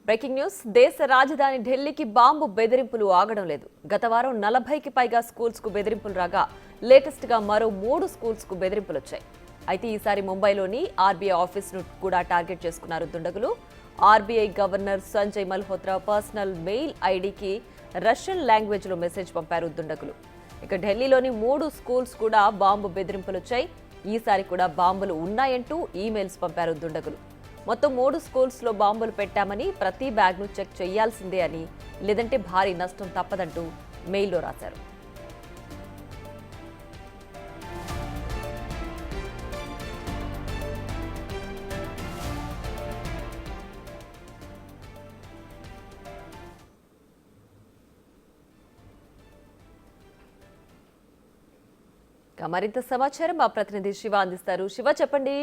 Breaking news దేశ రాజధాని ఢిల్లీకి బాంబు బెదిరింపులు ఆగడం లేదు. గత వారం 40కి పైగా స్కూల్స్ కు బెదిరింపులు రాగా లేటెస్ట్ గా మరో 3 స్కూల్స్ కు బెదిరింపులు వచ్చాయి. అయితే ఈసారి ముంబైలోని ఆర్బీఐ ఆఫీస్ ను కూడా టార్గెట్ చేసుకున్నారు దుండగులు. RBI governor Sanjay Malhotra personal mail ఐడికి రష్యన్ లాంగ్వేజ్ లో మెసేజ్ పంపారు దుండగులు. ఇక ఢిల్లీలోని 3 స్కూల్స్ కూడా బాంబు బెదిరింపులు వచ్చాయి. ఈసారి కూడా బాంబులు ఉన్నాయంటూ ఈమెయిల్స్ పంపారు దుండగులు. మొత్తం 3 స్కూల్స్ లో బాంబులు పెట్టామని, ప్రతి బ్యాగ్ ను చెక్ చేయాల్సిందే అని, లేదంటే భారీ నష్టం తప్పదంటూ మెయిల్లో రాశారు. మరింత సమాచారం మా ప్రతినిధి శివ అందిస్తారు. శివ, చెప్పండి.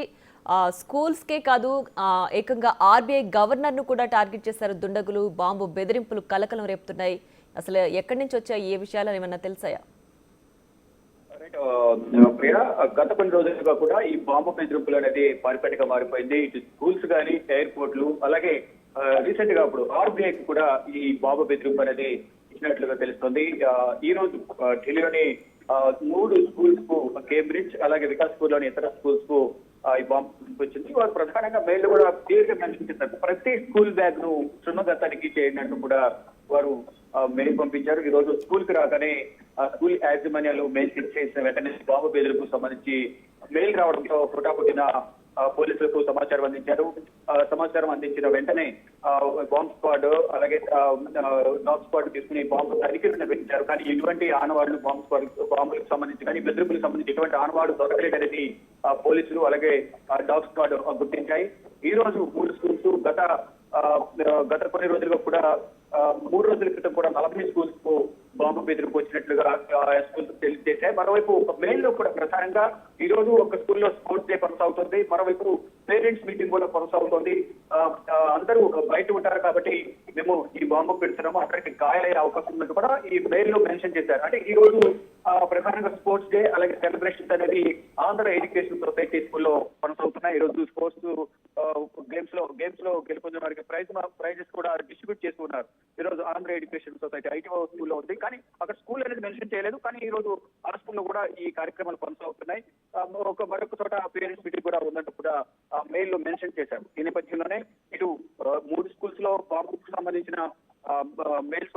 స్కూల్స్ కే కాదు, ఏకంగా ఆర్బీఐ గవర్నర్ ను కూడా టార్గెట్ చేశారు దుండగులు. బాంబు బెదిరింపులు కలకలం రేపుతున్నాయి. అసలు ఎక్కడి నుంచి వచ్చాయి, ఏ విషయాలు ఏమన్నా తెలుసాయా? ప్రియా, గత కొన్ని రోజులుగా కూడా ఈ బాంబు బెదిరింపులు అనేది పరిపాటిగా మారిపోయింది. ఇటు స్కూల్స్ కానీ, ఎయిర్పోర్ట్లు, అలాగే రీసెంట్ గా ఇప్పుడు ఆర్బీఐకి కూడా ఈ బాంబు బెదిరింపు అనేది ఇచ్చినట్లుగా తెలుస్తుంది. ఈ రోజు ఢిల్లీలోని 3 స్కూల్స్ కు, కేంబ్రిడ్జ్ అలాగే వికాస్ స్కూల్ లోని ఇతర స్కూల్స్ కు ఈ బాంబు వచ్చింది. వారు ప్రధానంగా మెయిల్ కూడా క్లియర్ గా మెన్షన్ చేశారు. ప్రతి స్కూల్ బ్యాగ్ ను క్షుణ్ణంగా తనిఖీ చేయండి అంటూ కూడా వారు మెయిల్ పంపించారు. ఈ రోజు స్కూల్ కి రాగానే స్కూల్ యాజమాన్యాలు మెయిల్ చెక్ చేసిన వెంటనే బాంబు బెదిరింపుకు సంబంధించి మెయిల్ రావడంతో పుట్టిన పోలీసులకు సమాచారం అందించారు. సమాచారం అందించిన వెంటనే బాంబ్ స్క్వాడ్ అలాగే డాగ్ స్క్వాడ్ తీసుకుని బాంబు తనిఖీలు నిర్వహించారు. కానీ ఎటువంటి ఆనవాళ్లు బాంబులకు సంబంధించి కానీ బెదిరింపులకు సంబంధించి ఎటువంటి ఆనవాళ్లు దొరకలేదనేది పోలీసులు అలాగే డాగ్ స్క్వాడ్ గుర్తించాయి. ఈ రోజు 3 స్కూల్స్ గత కొన్ని రోజులుగా కూడా 3 రోజుల క్రితం కూడా 40 స్కూల్స్ కు బాంబు బెదిరింపు వచ్చినట్లుగా స్కూల్స్ తెలియజేశాయి. మరోవైపు ఒక మెయిల్ లో కూడా ప్రధానంగా ఈ రోజు ఒక స్కూల్లో స్పోర్ట్స్ డే కొనసాగుతుంది. మరోవైపు పేరెంట్స్ మీటింగ్ కూడా కొనసాగుతుంది. అందరూ బయట ఉంటారు కాబట్టి మేము ఈ బాంబు పెడుతున్నాము, అక్కడికి గాయాలయ్యే అవకాశం ఉన్నట్టు కూడా ఈ మెయిల్ లో మెన్షన్ చేశారు. అంటే ఈ రోజు ప్రధానంగా స్పోర్ట్స్ డే అలాగే సెలబ్రేషన్స్ అనేది ఆంధ్ర ఎడ్యుకేషన్ సొసైటీ స్కూల్లో కొనసాగుతున్నాయి. ఈ రోజు స్పోర్ట్స్ గేమ్స్ లో గెలుపొందిన వారికి ప్రైజెస్ కూడా డిస్ట్రిబ్యూట్ చేస్తున్నారు. ఈ రోజు ఆంధ్ర ఎడ్యుకేషన్ సొసైటీ ఐటీఓ స్కూల్లో ఉంది. కానీ అక్కడ స్కూల్ అనేది మెన్షన్ చేయలేదు. కానీ ఈ రోజు ఆ స్కూల్లో కూడా ఈ కార్యక్రమాలు కొనసాగుతున్నాయి. మరొక చోట పేరెంట్స్ మీటింగ్ కూడా ఉందంటూ కూడా మెయిల్ లో మెన్షన్ చేశారు. ఈ నేపథ్యంలోనే ఇటు 3 స్కూల్స్ లో బాంబుకు సంబంధించిన మెయిల్స్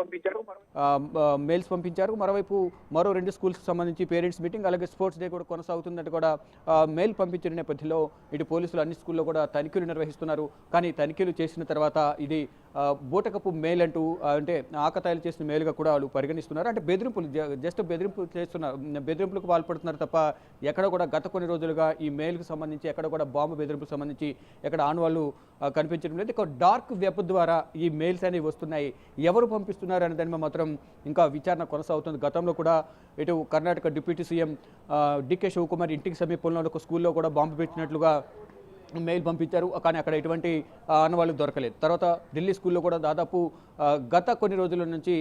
పంపించారు. మరోవైపు మరో 2 స్కూల్స్ సంబంధించి పేరెంట్స్ మీటింగ్ అలాగే స్పోర్ట్స్ డే కూడా కొనసాగుతుందంటే కూడా మెయిల్ పంపించిన నేపథ్యంలో ఇటు పోలీసులు అన్ని స్కూల్లో కూడా తనిఖీలు నిర్వహిస్తున్నారు. కానీ తనిఖీలు చేసిన తర్వాత ఇది బూటకపు మెయిల్ అంటూ, అంటే ఆకతాయిలు చేసిన మెయిల్గా కూడా వాళ్ళు పరిగణిస్తున్నారు. అంటే బెదిరింపులకు పాల్పడుతున్నారు తప్ప ఎక్కడ కూడా గత కొన్ని రోజులుగా ఈ మెయిల్కి సంబంధించి ఎక్కడ కూడా బాంబు బెదిరింపుకు సంబంధించి ఎక్కడ ఆనవాళ్ళు కనిపించడం లేదు. ఒక డార్క్ వెబ్ ద్వారా ఈ మెయిల్స్ అనేవి వస్తున్నాయి. ఎవరు పంపిస్తున్నారు అనే దాని మీద మాత్రం ఇంకా విచారణ కొనసాగుతుంది. గతంలో కూడా ఇటు కర్ణాటక డిప్యూటీ సీఎం డికే శివకుమార్ ఇంటికి సమీపంలో ఒక స్కూల్లో కూడా బాంబు పెట్టినట్లుగా మెయిల్ పంపించారు. కానీ అక్కడ ఎటువంటి ఆనవాళ్ళు దొరకలేదు. తర్వాత ఢిల్లీ స్కూల్లో కూడా దాదాపు గత కొన్ని రోజుల నుంచి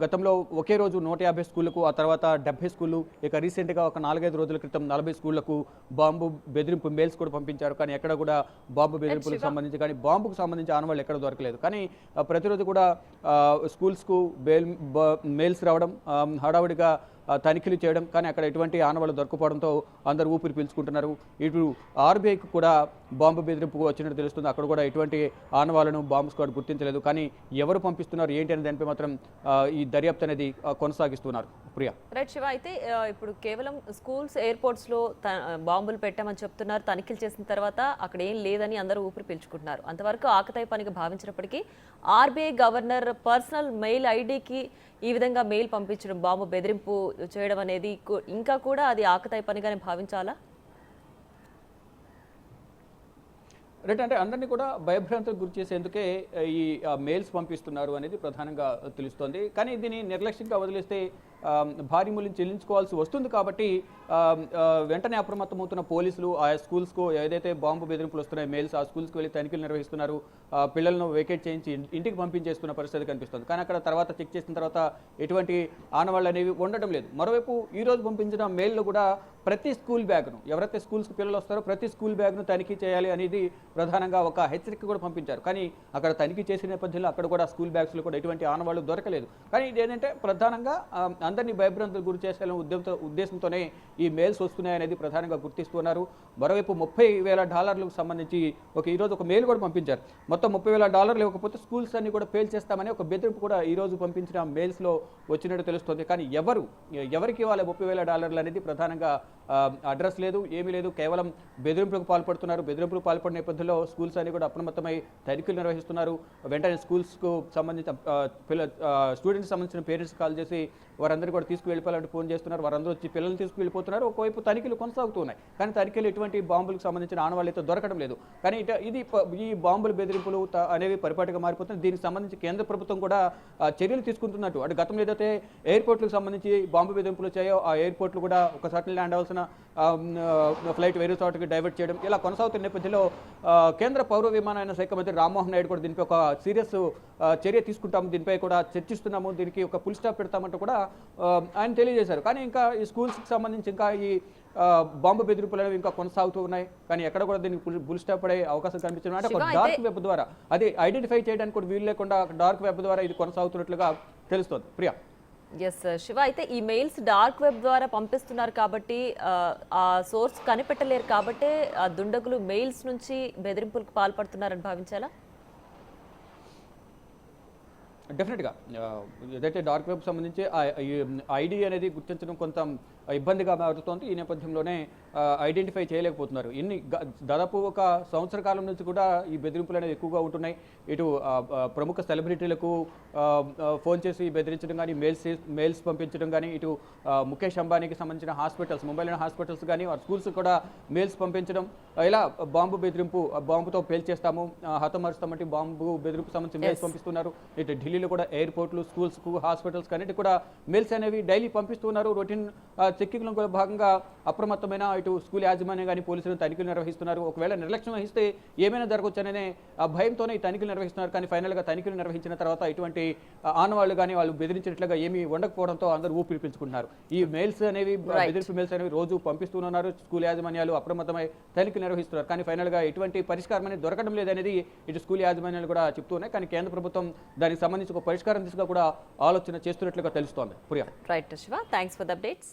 గతంలో ఒకే రోజు 150 స్కూళ్లకు, ఆ తర్వాత 70 స్కూళ్ళు, ఇక రీసెంట్గా ఒక 4-5 రోజుల క్రితం 40 స్కూళ్లకు బాంబు బెదిరింపు మెయిల్స్ కూడా పంపించారు. కానీ ఎక్కడ కూడా బాంబు బెదిరింపులకు సంబంధించి కానీ బాంబుకు సంబంధించి ఆనవాళ్ళు ఎక్కడ దొరకలేదు. కానీ ప్రతిరోజు కూడా స్కూల్స్కు మెయిల్స్ రావడం, హడావుడిగా తనిఖీలు చేయడం, కానీ అక్కడ ఎటువంటి ఆనవాళ్ళు దొరకపోవడంతో అందరూ ఊపిరి పీల్చుకుంటున్నారు. ఇటు ఆర్బీఐకి కూడా బాంబు బెదిరింపు వచ్చినట్టు తెలుస్తుంది. అక్కడ కూడా ఎటువంటి ఆనవాళ్లను బాంబు స్క్వాడ్ గుర్తించలేదు. కానీ ఎవరు పంపిస్తున్నారు ఏంటి అనే దానిపై మాత్రం ఈ దర్యాప్తు అనేది కొనసాగిస్తున్నారు. ప్రియా, రైట్ శివ. అయితే ఇప్పుడు కేవలం స్కూల్స్, ఎయిర్పోర్ట్స్ లో బాంబులు పెట్టామని చెప్తున్నారు. తనిఖీలు చేసిన తర్వాత అక్కడ ఏం లేదని అందరూ ఊపిరి పీల్చుకుంటున్నారు. అంతవరకు ఆకతాయి పనిగా భావించినప్పటికీ ఆర్బీఐ గవర్నర్ పర్సనల్ మెయిల్ ఐడికి ఈ విధంగా మెయిల్ పంపించడం, బాంబు బెదిరింపు చేయడం అనేది ఇంకా కూడా అది ఆకతాయి పనిగానే భావించాలా? రైట్, అంటే అందరినీ కూడా భయభ్రాంతులకు గురి చేసేందుకే ఈ మెయిల్స్ పంపిస్తున్నారు అనేది ప్రధానంగా తెలుస్తోంది. కానీ దీన్ని నిర్లక్ష్యంగా వదిలేస్తే భారీ మూల్యం చెల్లించుకోవాల్సి వస్తుంది కాబట్టి వెంటనే అప్రమత్తమవుతున్న పోలీసులు ఆ స్కూల్స్కు ఏదైతే బాంబు బెదిరింపులు వస్తున్నాయి మెయిల్స్ ఆ స్కూల్స్కి వెళ్ళి తనిఖీలు నిర్వహిస్తున్నారు. పిల్లలను వేకేట్ చేయించి ఇంటికి పంపించేస్తున్న పరిస్థితి కనిపిస్తుంది. కానీ అక్కడ తర్వాత చెక్ చేసిన తర్వాత ఎటువంటి ఆనవాళ్ళు అనేవి ఉండడం లేదు. మరోవైపు ఈ రోజు పంపించిన మెయిల్లో కూడా ప్రతి స్కూల్ బ్యాగ్ను ఎవరైతే స్కూల్స్కి పిల్లలు వస్తారో ప్రతి స్కూల్ బ్యాగ్ను తనిఖీ చేయాలి అనేది ప్రధానంగా ఒక హెచ్చరిక కూడా పంపించారు. కానీ అక్కడ తనిఖీ చేసిన నేపథ్యంలో అక్కడ కూడా స్కూల్ బ్యాగ్స్లో కూడా ఎటువంటి ఆనవాళ్ళు దొరకలేదు. కానీ ఇది ఏంటంటే ప్రధానంగా అందరినీ భయభ్రాంతులకు గురి చేసేయాలనే ఉద్దేశంతోనే ఈ మెయిల్స్ వస్తున్నాయనేది ప్రధానంగా గుర్తిస్తున్నారు. మరోవైపు $30,000 సంబంధించి ఈరోజు ఒక మెయిల్ కూడా పంపించారు. మొత్తం $30,000 ఇవ్వకపోతే స్కూల్స్ అన్ని కూడా పేల్ చేస్తామని ఒక బెదిరింపు కూడా ఈ రోజు పంపించిన మెయిల్స్లో వచ్చినట్టు తెలుస్తుంది. కానీ ఎవరికి ఇవ్వాలి $30,000 అనేది ప్రధానంగా అడ్రస్ లేదు, ఏమీ లేదు. కేవలం బెదిరింపులకు పాల్పడుతున్నారు. బెదిరింపులకు పాల్పడిన నేపథ్యంలో స్కూల్స్ అన్ని కూడా అప్రమత్తమై తనిఖీలు నిర్వహిస్తున్నారు. వెంటనే స్కూల్స్కు సంబంధించిన స్టూడెంట్స్ సంబంధించిన పేరెంట్స్ కాల్ చేసి వారందరూ కూడా తీసుకువెళ్ళిపోవాలంటే ఫోన్ చేస్తున్నారు. వారందరూ వచ్చి పిల్లల్ని తీసుకువెళ్ళిపోతున్నారు. ఒకవైపు తనిఖీలు కొనసాగుతున్నాయి. కానీ తనిఖీలు ఎటువంటి బాంబులకు సంబంధించిన ఆనవాళ్ళు అయితే దొరకడం లేదు. కానీ ఈ బాంబుల బెదిరింపులు అనేవి పరిపాటిగా మారిపోతున్నాయి. దీనికి సంబంధించి కేంద్ర ప్రభుత్వం కూడా చర్యలు తీసుకుంటున్నట్టు అంటే గతంలో ఏదైతే ఎయిర్పోర్ట్లకు సంబంధించి బాంబు బెదిరింపులు వచ్చాయో ఆ ఎయిర్పోర్ట్లు కూడా ఒకసారి ల్యాండ్ అవ్వాల్సిన ఫ్లైట్ వేరే చోటకి డైవర్ట్ చేయడం ఇలా కొనసాగుతున్న నేపథ్యంలో కేంద్ర పౌర విమానయాన శాఖ మంత్రి రామ్మోహన్ నాయుడు కూడా దీనిపై ఒక సీరియస్ చర్య తీసుకుంటాము, దీనిపై కూడా చర్చిస్తున్నాము, దీనికి ఒక ఫుల్ స్టాప్ పెడతామంటూ కూడా ఆయన తెలియజేశారు. కానీ ఇంకా ఈ స్కూల్స్కి సంబంధించి ఇంకా ఈ బాంబు బెదిరింపులు అనేవి ఇంకా కొనసాగుతూ ఉన్నాయి. కానీ ఎక్కడ కూడా దీనికి ఫుల్ స్టాప్ పడే అవకాశం కనిపించడం అంటే ఒక డార్క్ వెబ్ ద్వారా అది ఐడెంటిఫై చేయడానికి కూడా వీలు లేకుండా డార్క్ వెబ్ ద్వారా ఇది కొనసాగుతున్నట్లుగా తెలుస్తోంది. ప్రియా. ఎస్ శివ, అయితే ఈ మెయిల్స్ డార్క్ వెబ్ ద్వారా పంపిస్తున్నారు కాబట్టి ఆ సోర్స్ కనిపెట్టలేరు కాబట్టి ఆ దుండగులు మెయిల్స్ నుంచి బెదిరింపులకు పాల్పడుతున్నారని భావించాలా? డెఫినెట్గా ఏదైతే డార్క్ వెబ్ సంబంధించి ఐడి అనేది గుర్తించడం కొంత ఇబ్బందిగా మారుతోంది. ఈ నేపథ్యంలోనే ఐడెంటిఫై చేయలేకపోతున్నారు. దాదాపు ఒక సంవత్సర కాలం నుంచి కూడా ఈ బెదిరింపులు అనేవి ఎక్కువగా ఉంటున్నాయి. ఇటు ప్రముఖ సెలబ్రిటీలకు ఫోన్ చేసి బెదిరించడం కానీ మెయిల్స్ పంపించడం కానీ, ఇటు ముఖేష్ అంబానీకి సంబంధించిన హాస్పిటల్స్ ముంబైలోని హాస్పిటల్స్ కానీ స్కూల్స్ కూడా మెయిల్స్ పంపించడం, ఇలా బాంబు బెదిరింపు బాంబుతో పేల్చేస్తాము హతమారుస్తామంటే బాంబు బెదిరింపు సంబంధించి మెయిల్స్ పంపిస్తున్నారు. ఇటు ఢిల్లీలో కూడా ఎయిర్పోర్ట్లు స్కూల్స్కు హాస్పిటల్స్ అన్నిటి కూడా మెయిల్స్ అనేవి డైలీ పంపిస్తున్నారు. రొటీన్ చెక్కింగ్లో భాగంగా అప్రమత్తమైన ఇటు స్కూల్ యాజమాన్యం కానీ పోలీసులు తనిఖీలు నిర్వహిస్తున్నారు. ఒకవేళ నిర్లక్ష్యం వహిస్తే ఏమైనా జరగవచ్చనే భయంతోనే ఈ తనిఖీలు నిర్వహిస్తున్నారు. కానీ ఫైనల్గా తనిఖీలు నిర్వహించిన తర్వాత ఇటువంటి ఆనవాళ్లు కానీ వాళ్ళు బెదిరించినట్లుగా ఏమీ ఉండకపోవడంతో అందరూ ఊపిరి పీల్చుకుంటున్నారు. ఈ మెయిల్స్ అనేవి బెదిరింపు మెయిల్స్ అనేవి రోజు పంపిస్తున్నారు. స్కూల్ యాజమాన్యాలు అప్రమత్తమై తనిఖీలు నిర్వహిస్తున్నారు. కానీ ఫైనల్గా ఎటువంటి పరిష్కారం అనేది దొరకడం లేదనేది ఇటు స్కూల్ యాజమాన్యాలు కూడా చెప్తున్నాయి. కానీ కేంద్ర ప్రభుత్వం దానికి సంబంధించి ఒక పరిష్కారం దిశగా కూడా ఆలోచన చేస్తున్నట్లుగా తెలుస్తోంది. Priya. Right Shiva, thanks for the updates.